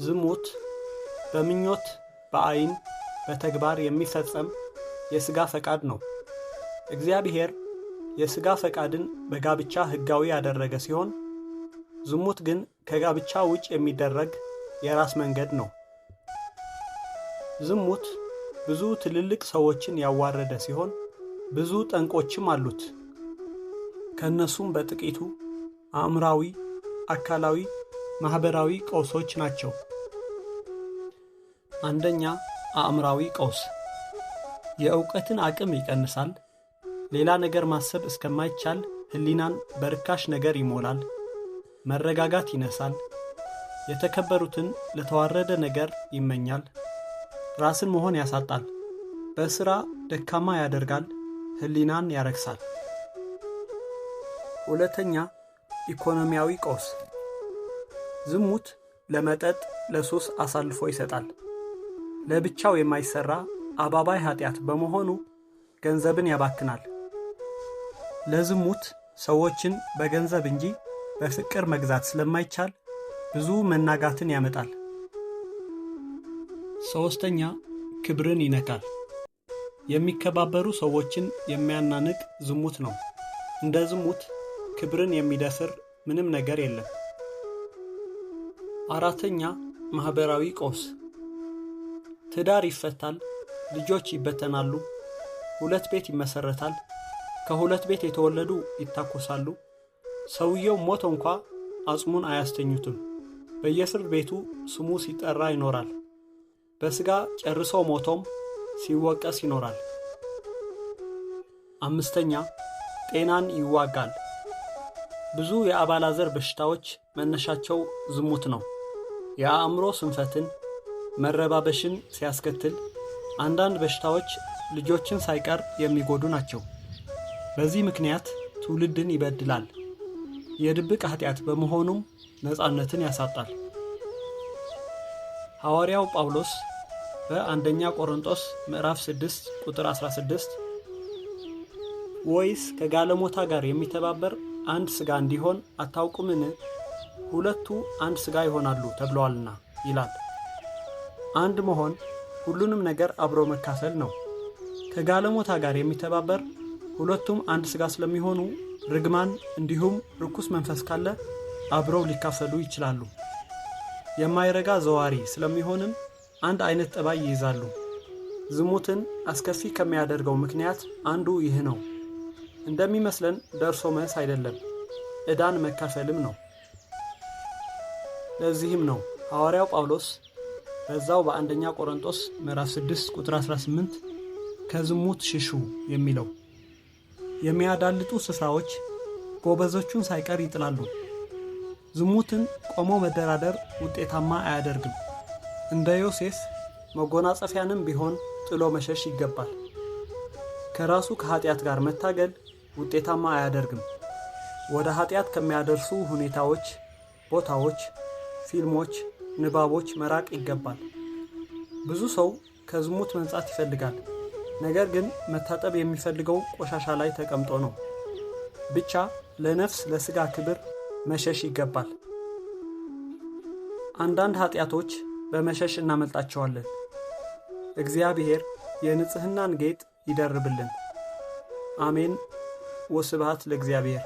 ዝሙት በምኞት በአይን በተግባር የሚፈጸም የሥጋ ፈቃድ ነው። እግዚአብሔር የሥጋ ፈቃድን በጋብቻ ሕጋዊ ያደረገ ሲሆን ዝሙት ግን ከጋብቻ ውጭ የሚደረግ የራስ መንገድ ነው። ዝሙት ብዙ ትልልቅ ሰዎችን ያዋረደ ሲሆን ብዙ ጠንቆችም አሉት። ከነሱም በጥቂቱ አእምራዊ፣ አካላዊ፣ ማህበራዊ ቀውሶች ናቸው። አንደኛ፣ አእምራዊ ቀውስ የእውቀትን አቅም ይቀንሳል። ሌላ ነገር ማሰብ እስከማይቻል ህሊናን በርካሽ ነገር ይሞላል። መረጋጋት ይነሳል። የተከበሩትን ለተዋረደ ነገር ይመኛል። ራስን መሆን ያሳጣል። በሥራ ደካማ ያደርጋል። ህሊናን ያረክሳል። ሁለተኛ፣ ኢኮኖሚያዊ ቀውስ ዝሙት ለመጠጥ፣ ለሱስ አሳልፎ ይሰጣል። ለብቻው የማይሰራ አባባይ ኃጢአት በመሆኑ ገንዘብን ያባክናል። ለዝሙት ሰዎችን በገንዘብ እንጂ በፍቅር መግዛት ስለማይቻል ብዙ መናጋትን ያመጣል። ሶስተኛ፣ ክብርን ይነካል። የሚከባበሩ ሰዎችን የሚያናንቅ ዝሙት ነው። እንደ ዝሙት ክብርን የሚደፍር ምንም ነገር የለም። አራተኛ፣ ማህበራዊ ቀውስ ትዳር ይፈታል። ልጆች ይበተናሉ። ሁለት ቤት ይመሰረታል። ከሁለት ቤት የተወለዱ ይታኮሳሉ። ሰውየው ሞቶ እንኳ አጽሙን አያስተኙትም። በየፍርድ ቤቱ ስሙ ሲጠራ ይኖራል። በሥጋ ጨርሶ ሞቶም ሲወቀስ ይኖራል። አምስተኛ፣ ጤናን ይዋጋል። ብዙ የአባላዘር በሽታዎች መነሻቸው ዝሙት ነው። የአእምሮ ስንፈትን፣ መረባበሽን ሲያስከትል አንዳንድ በሽታዎች ልጆችን ሳይቀር የሚጎዱ ናቸው። በዚህ ምክንያት ትውልድን ይበድላል። የድብቅ ኃጢአት በመሆኑም ነፃነትን ያሳጣል። ሐዋርያው ጳውሎስ በአንደኛ ቆሮንቶስ ምዕራፍ 6 ቁጥር 16 ወይስ ከጋለሞታ ጋር የሚተባበር አንድ ሥጋ እንዲሆን አታውቁምን? ሁለቱ አንድ ሥጋ ይሆናሉ ተብለዋልና ይላል። አንድ መሆን ሁሉንም ነገር አብሮ መካፈል ነው። ከጋለሞታ ጋር የሚተባበር ሁለቱም አንድ ሥጋ ስለሚሆኑ ርግማን እንዲሁም ርኩስ መንፈስ ካለ አብረው ሊካፈሉ ይችላሉ። የማይረጋ ዘዋሪ ስለሚሆንም አንድ አይነት ጠባይ ይይዛሉ። ዝሙትን አስከፊ ከሚያደርገው ምክንያት አንዱ ይህ ነው። እንደሚመስለን ደርሶ መልስ አይደለም፣ ዕዳን መካፈልም ነው። ለዚህም ነው ሐዋርያው ጳውሎስ በዛው በአንደኛ ቆሮንቶስ ምዕራፍ 6 ቁጥር 18 ከዝሙት ሽሹ የሚለው። የሚያዳልጡ ስፍራዎች ጎበዞቹን ሳይቀር ይጥላሉ። ዝሙትን ቆሞ መደራደር ውጤታማ አያደርግም። እንደ ዮሴፍ መጎናጸፊያንም ቢሆን ጥሎ መሸሽ ይገባል። ከራሱ ከኃጢአት ጋር መታገል ውጤታማ አያደርግም። ወደ ኃጢአት ከሚያደርሱ ሁኔታዎች፣ ቦታዎች፣ ፊልሞች፣ ንባቦች መራቅ ይገባል። ብዙ ሰው ከዝሙት መንጻት ይፈልጋል። ነገር ግን መታጠብ የሚፈልገው ቆሻሻ ላይ ተቀምጦ ነው። ብቻ ለነፍስ ለሥጋ ክብር መሸሽ ይገባል። አንዳንድ ኃጢአቶች በመሸሽ እናመልጣቸዋለን። እግዚአብሔር የንጽሕናን ጌጥ ይደርብልን። አሜን። ወስብሐት ለእግዚአብሔር።